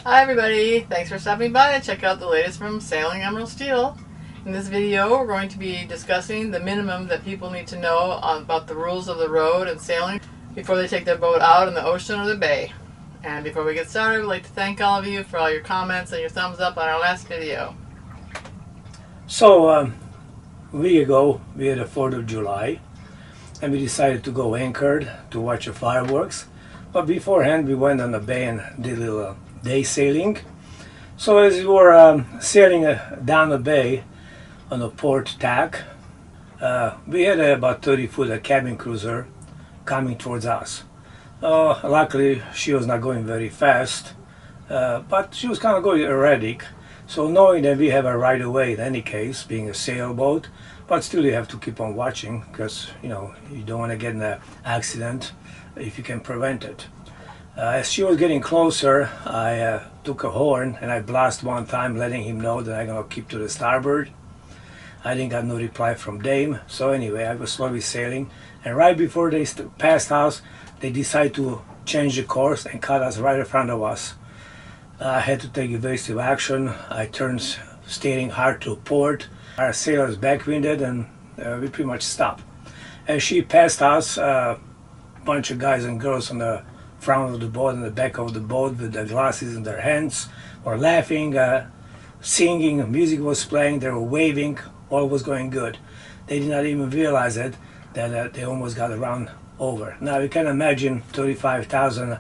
Hi everybody, thanks for stopping by to check out the latest from Sailing Emerald Steel. In this video we're going to be discussing the minimum that people need to know about the rules of the road and sailing before they take their boat out in the ocean or the bay. And before we get started, we'd like to thank all of you for all your comments and your thumbs up on our last video. So a week ago we had the 4th of July and we decided to go anchored to watch the fireworks, but beforehand we went on the bay and did a little day sailing. So as we were sailing down the bay on the port tack, we had about 30-foot cabin cruiser coming towards us. Luckily she was not going very fast, but she was kind of going erratic. So knowing that we have a right of way in any case, being a sailboat, but still you have to keep on watching because you don't want to get in an accident if you can prevent it. As she was getting closer, I took a horn and I blasted one time, letting him know that I'm going to keep to the starboard. I didn't get no reply from Dame, so anyway I was slowly sailing, and right before they passed us, they decided to change the course and cut us right in front of us. I had to take evasive action. I turned steering hard to port. Our sailors backwinded and we pretty much stopped. As she passed us, a bunch of guys and girls on the front of the boat and the back of the boat with their glasses in their hands were laughing, singing, music was playing, they were waving, all was going good. They did not even realize it, that they almost got run over. Now you can imagine 35,000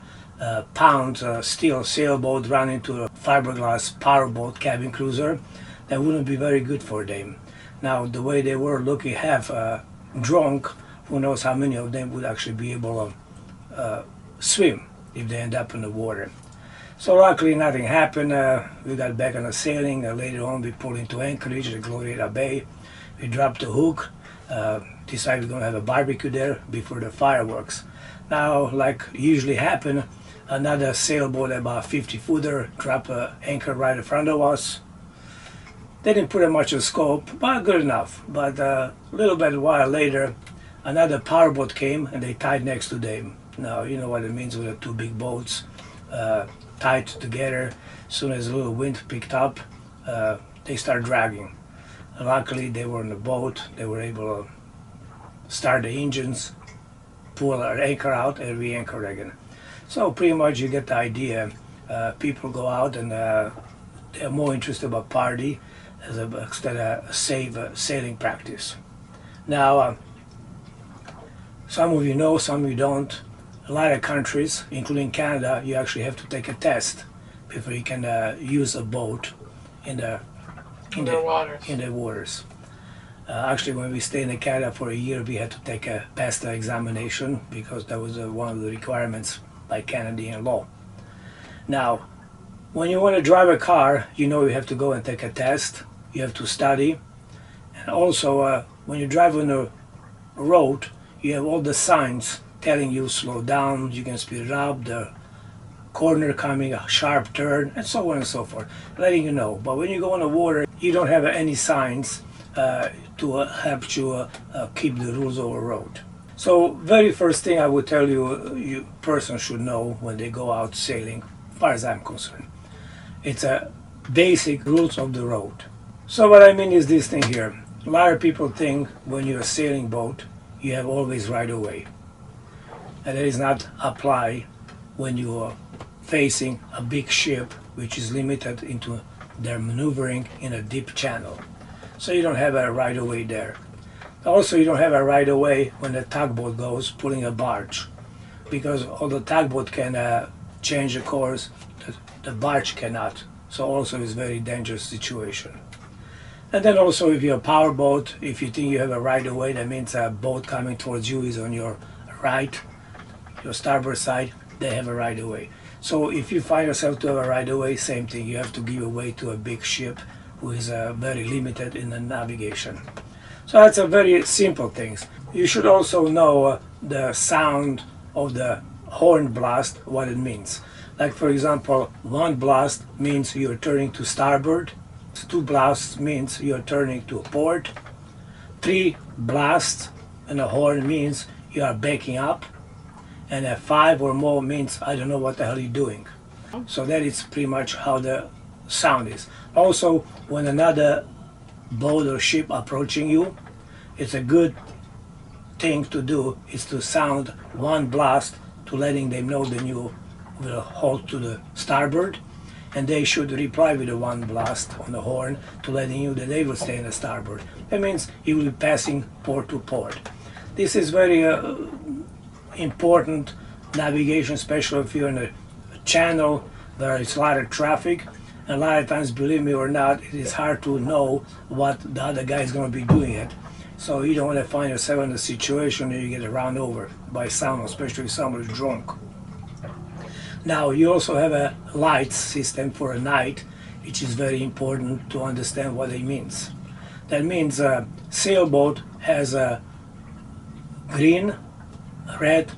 pound steel sailboat run into a fiberglass powerboat cabin cruiser. That wouldn't be very good for them. Now the way they were looking half drunk, who knows how many of them would actually be able to swim if they end up in the water. So luckily nothing happened. We got back on the sailing. Later on we pulled into Anchorage at Glorieta Bay. We dropped the hook, decided we're going to have a barbecue there before the fireworks. Now, like usually happen, another sailboat about 50-footer dropped an anchor right in front of us. They didn't put much of scope, but good enough. But a little bit while later, another powerboat came and they tied next to them. Now you know what it means with the two big boats tied together. As soon as a little wind picked up, they start dragging. Luckily they were on the boat. They were able to start the engines, pull our anchor out, and re-anchor again. So pretty much you get the idea. People go out and they're more interested about party instead of safe sailing practice. Now, some of you know, some of you don't. A lot of countries, including Canada, you actually have to take a test before you can use a boat in the waters. Actually, when we stayed in Canada for a year, we had to pass the examination because that was one of the requirements by Canadian law. Now, when you want to drive a car, you have to go and take a test. You have to study, and also when you drive on the road, you have all the signs telling you slow down, you can speed it up, the corner coming, a sharp turn, and so on and so forth, letting you know. But when you go on the water, you don't have any signs to help you keep the rules of the road. So very first thing I would tell you, person should know when they go out sailing, as far as I'm concerned, it's a basic rules of the road. So what I mean is this thing here. A lot of people think when you're a sailing boat, you have always right of way. And that is not apply when you are facing a big ship which is limited into their maneuvering in a deep channel. So you don't have a right of way there. Also, you don't have a right of way when the tugboat goes pulling a barge, because although the tugboat can change the course, the barge cannot. So also it's a very dangerous situation. And then also if you're a powerboat, if you think you have a right of way, that means a boat coming towards you is on your right, your starboard side, they have a right of way. So if you find yourself to have a right of way, same thing, you have to give way to a big ship who is very limited in the navigation. So that's a very simple thing. You should also know the sound of the horn blast, what it means. Like for example, one blast means you're turning to starboard, two blasts means you're turning to port, three blasts and a horn means you are backing up, and a 5 or more means I don't know what the hell you're doing. So that is pretty much how the sound is. Also, when another boat or ship approaching you, it's a good thing to do is to sound one blast to letting them know that you will halt to the starboard, and they should reply with a one blast on the horn to letting you that they will stay in the starboard. That means you will be passing port to port. This is very important navigation, especially if you're in a channel where it's a lot of traffic. And a lot of times, believe me or not, it is hard to know what the other guy is going to be doing it. So you don't want to find yourself in a situation where you get run over by someone, especially if someone is drunk. Now you also have a light system for a night, which is very important to understand what it means. That means a sailboat has a green, red,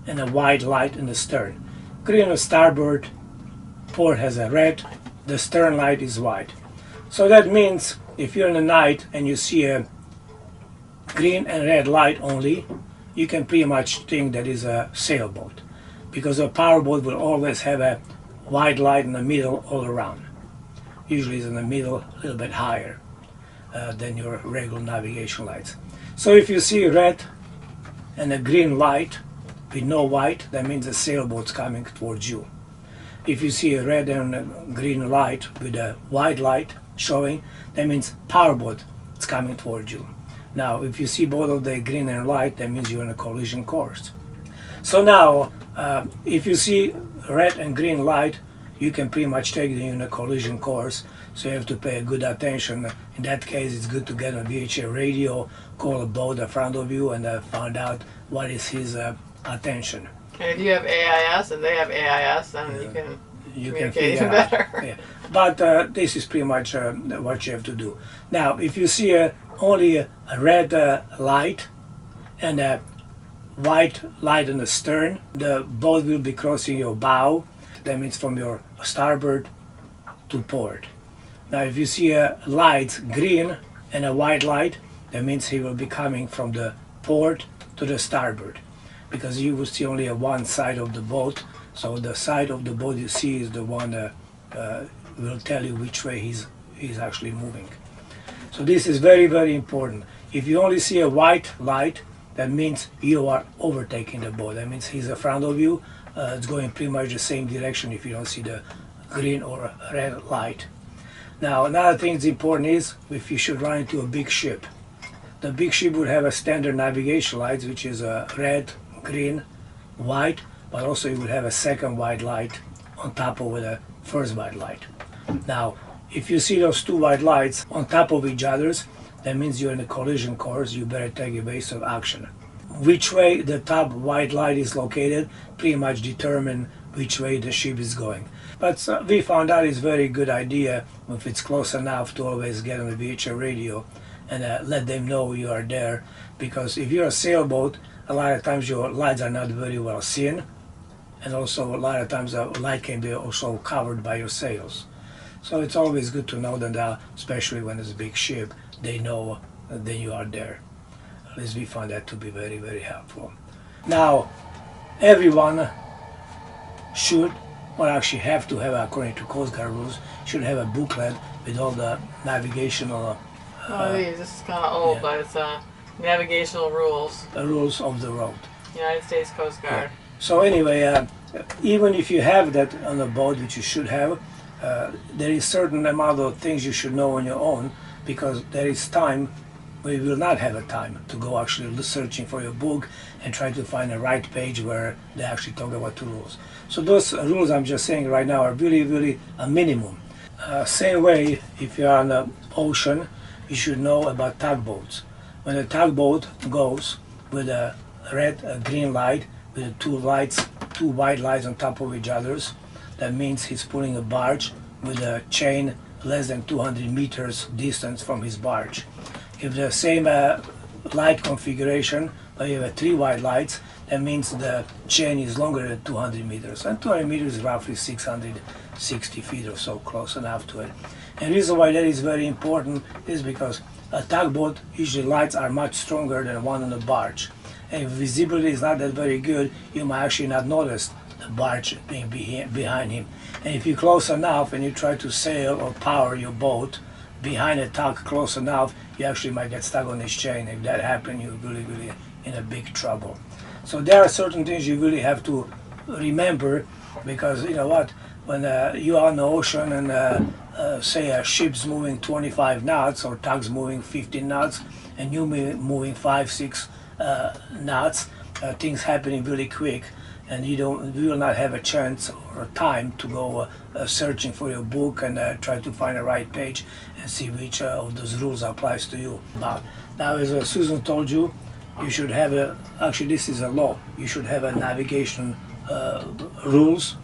and a white light in the stern. Green on starboard, port has a red, the stern light is white. So that means if you're in the night and you see a green and red light only, you can pretty much think that is a sailboat, because a powerboat will always have a white light in the middle all around. Usually it's in the middle, a little bit higher than your regular navigation lights. So if you see red and a green light with no white, that means a sailboat's coming towards you. If you see a red and a green light with a white light showing, that means powerboat is coming towards you. Now, if you see both of the green and light, that means you're in a collision course. So now, if you see red and green light, you can pretty much take it in a collision course. So you have to pay good attention. In that case, it's good to get a VHF radio, call a boat in front of you, and find out what is his attention. And if you have AIS and they have AIS, then you can communicate even better. Yeah. But this is pretty much what you have to do. Now, if you see only a red light and a white light in the stern, the boat will be crossing your bow. That means from your starboard to port. Now, if you see a light green and a white light, that means he will be coming from the port to the starboard, because you will see only one side of the boat. So the side of the boat you see is the one that will tell you which way he's actually moving. So this is very, very important. If you only see a white light, that means you are overtaking the boat. That means he's in front of you. It's going pretty much the same direction if you don't see the green or red light. Now, another thing that's important is if you should run into a big ship. The big ship would have a standard navigation lights, which is a red, green, white, but also you would have a second white light on top of the first white light. Now, if you see those two white lights on top of each other, that means you're in a collision course. You better take evasive action. Which way the top white light is located pretty much determine which way the ship is going. But we found out it's a very good idea if it's close enough to always get on the VHF radio and let them know you are there, because if you're a sailboat, a lot of times your lights are not very well seen, and also a lot of times the light can be also covered by your sails. So it's always good to know that, especially when it's a big ship, they know that you are there. At least we find that to be very, very helpful. Now, everyone should, or actually have to have, according to Coast Guard rules, should have a booklet with all the navigational this is kind of old, yeah. but it's navigational rules. The rules of the road. United States Coast Guard. Yeah. So anyway, even if you have that on the boat, which you should have, there is certain amount of things you should know on your own, because there is time where you will not have a time to go actually searching for your book and try to find the right page where they actually talk about the rules. So those rules I'm just saying right now are really, really a minimum. Same way, if you're on the ocean, you should know about tugboats. When a tugboat goes with a red, a green light, with two white lights on top of each other, that means he's pulling a barge with a chain less than 200 meters distance from his barge. If the same light configuration, but you have three white lights, that means the chain is longer than 200 meters. And 200 meters is roughly 660 feet or so, close enough to it. And the reason why that is very important is because a tugboat, usually lights are much stronger than one on a barge. And if visibility is not that very good, you might actually not notice the barge being behind him. And if you're close enough and you try to sail or power your boat behind a tug close enough, you actually might get stuck on this chain. If that happens, you're really, really in a big trouble. So there are certain things you really have to remember, because you know what, when you're on the ocean and say a ship's moving 25 knots or tug's moving 15 knots and you moving 5-6 knots, things happening really quick, and you will not have a chance or time to go searching for your book and try to find the right page and see which of those rules applies to you. Now, as Susan told you, you should have actually this is a law, you should have a navigation rules,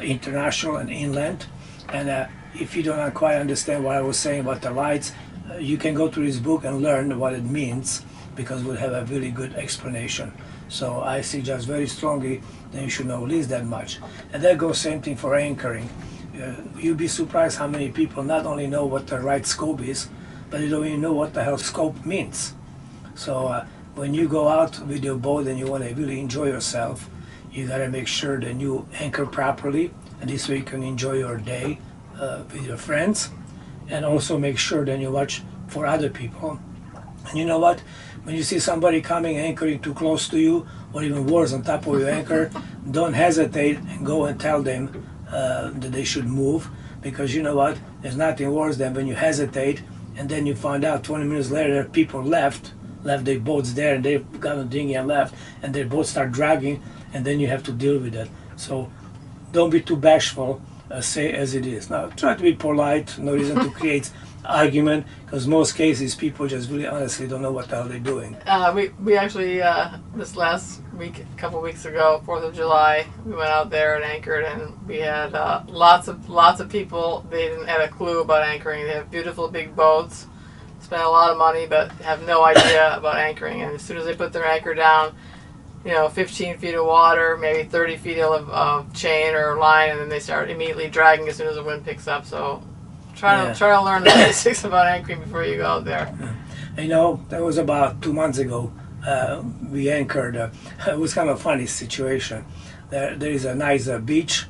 international and inland, and if you don't quite understand what I was saying about the lights, you can go through this book and learn what it means, because we'll have a really good explanation. So I suggest very strongly that you should know at least that much. And that goes same thing for anchoring. You'd be surprised how many people not only know what the right scope is, but they don't even know what the hell scope means. So when you go out with your boat and you want to really enjoy yourself, you got to make sure that you anchor properly, and this way you can enjoy your day with your friends, and also make sure that you watch for other people. And you know what? When you see somebody coming anchoring too close to you, or even worse, on top of your anchor, don't hesitate and go and tell them that they should move, because you know what? There's nothing worse than when you hesitate and then you find out 20 minutes later people left their boats there and they've got a dinghy and left, and their boats start dragging, and then you have to deal with that. So don't be too bashful, say as it is. Now try to be polite, no reason to create argument, because most cases people just really honestly don't know what the hell they're doing. We actually this last week, a couple weeks ago, 4th of July, we went out there and anchored, and we had lots of people. They didn't have a clue about anchoring. They have beautiful big boats, spend a lot of money, but have no idea about anchoring. And as soon as they put their anchor down, 15 feet of water, maybe 30 feet of chain or line, and then they start immediately dragging as soon as the wind picks up. So try to learn the basics about anchoring before you go out there. That was about 2 months ago. We anchored. It was kind of a funny situation. There is a nice beach,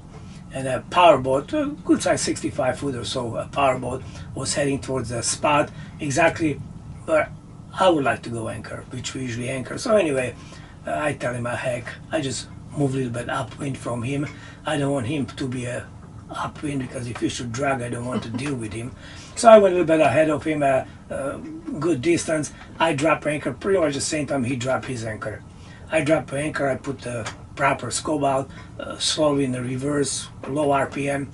and a powerboat, a good size 65 foot or so, a powerboat was heading towards the spot exactly where I would like to go anchor, which we usually anchor. So anyway, I tell him, heck, I just move a little bit upwind from him. I don't want him to be upwind, because if he should drag, I don't want to deal with him. So I went a little bit ahead of him, a good distance. I dropped anchor pretty much the same time he dropped his anchor. I dropped anchor, I put the proper scope out, slowly in the reverse, low RPM.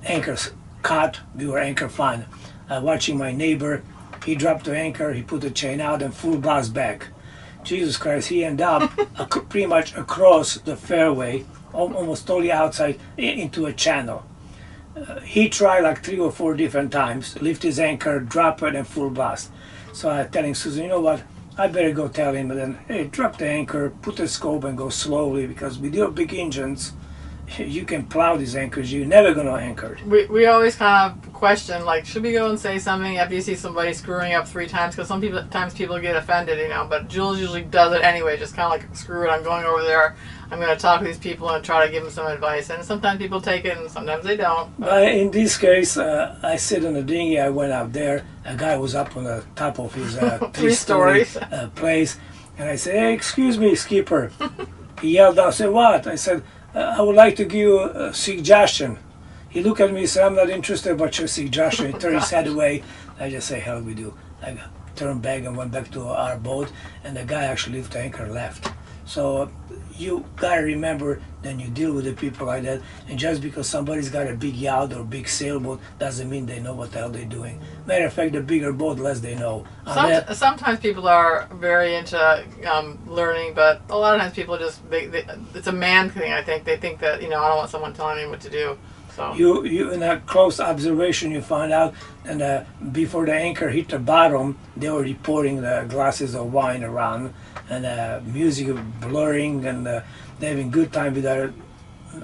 Anchor's caught, we were anchor fine. Watching my neighbor, he dropped the anchor, he put the chain out and full blast back. Jesus Christ, he ended up pretty much across the fairway, almost totally outside into a channel. He tried like 3 or 4 different times, lift his anchor, drop it, and full blast. So I telling Susan, you know what, I better go tell him, and then, hey, drop the anchor, put the scope, and go slowly, because with your big engines, you can plow these anchors, you're never going to anchor. We always kind of question, like, should we go and say something after you see somebody screwing up 3 times? Because sometimes people get offended, but Jules usually does it anyway, just kind of like, screw it, I'm going over there, I'm going to talk to these people and try to give them some advice. And sometimes people take it and sometimes they don't. In this case, I sit on the dinghy, I went out there, a guy was up on the top of his 3-story place, and I said, hey, excuse me, skipper. He yelled out, I said, what? I said, I would like to give you a suggestion. He looked at me and said, I'm not interested about your suggestion. He turned his head away. I just say, hell we do. I turned back and went back to our boat, and the guy actually lifted the anchor and left. So you gotta remember, then you deal with the people like that, and just because somebody's got a big yacht or big sailboat doesn't mean they know what the hell they're doing. Matter of fact, the bigger boat, the less they know. Sometimes people are very into learning, but a lot of times people just it's a man thing. I think they think that I don't want someone telling me what to do. So you in a close observation, you find out, and before the anchor hit the bottom, they were pouring the glasses of wine around, and music blurring, and they're having good time without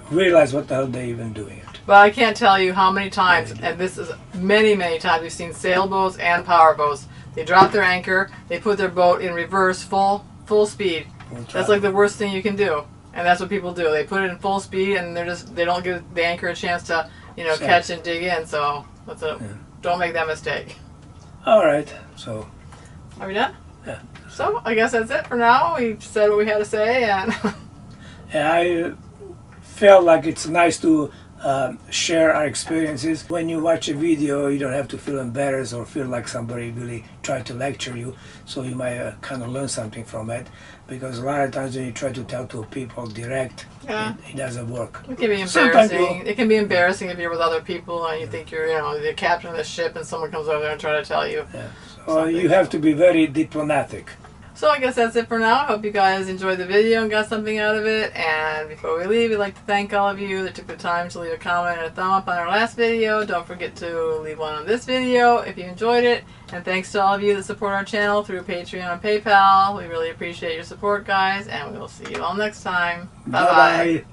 realize what the hell they're even doing it. But I can't tell you how many times, and this is many times, we've seen sailboats and powerboats. They drop their anchor, they put their boat in reverse, full speed. That's like the worst thing you can do. And that's what people do. They put it in full speed, and they don't give the anchor a chance to, Sure. catch and dig in. So don't make that mistake. All right. So. Are we done? Yeah. So I guess that's it for now. We said what we had to say, and Yeah, I felt like it's nice to share our experiences. When you watch a video, you don't have to feel embarrassed or feel like somebody really tried to lecture you. So you might kind of learn something from it. Because a lot of times when you try to talk to people direct, it doesn't work. it can be Sometimes embarrassing. It can be embarrassing if you're with other people and you think you're, the captain of the ship, and someone comes over there and try to tell you. Yeah. So you have to be very diplomatic. So I guess that's it for now. I hope you guys enjoyed the video and got something out of it. And before we leave, we'd like to thank all of you that took the time to leave a comment and a thumb up on our last video. Don't forget to leave one on this video if you enjoyed it. And thanks to all of you that support our channel through Patreon and PayPal. We really appreciate your support, guys. And we will see you all next time. Bye-bye. Bye-bye.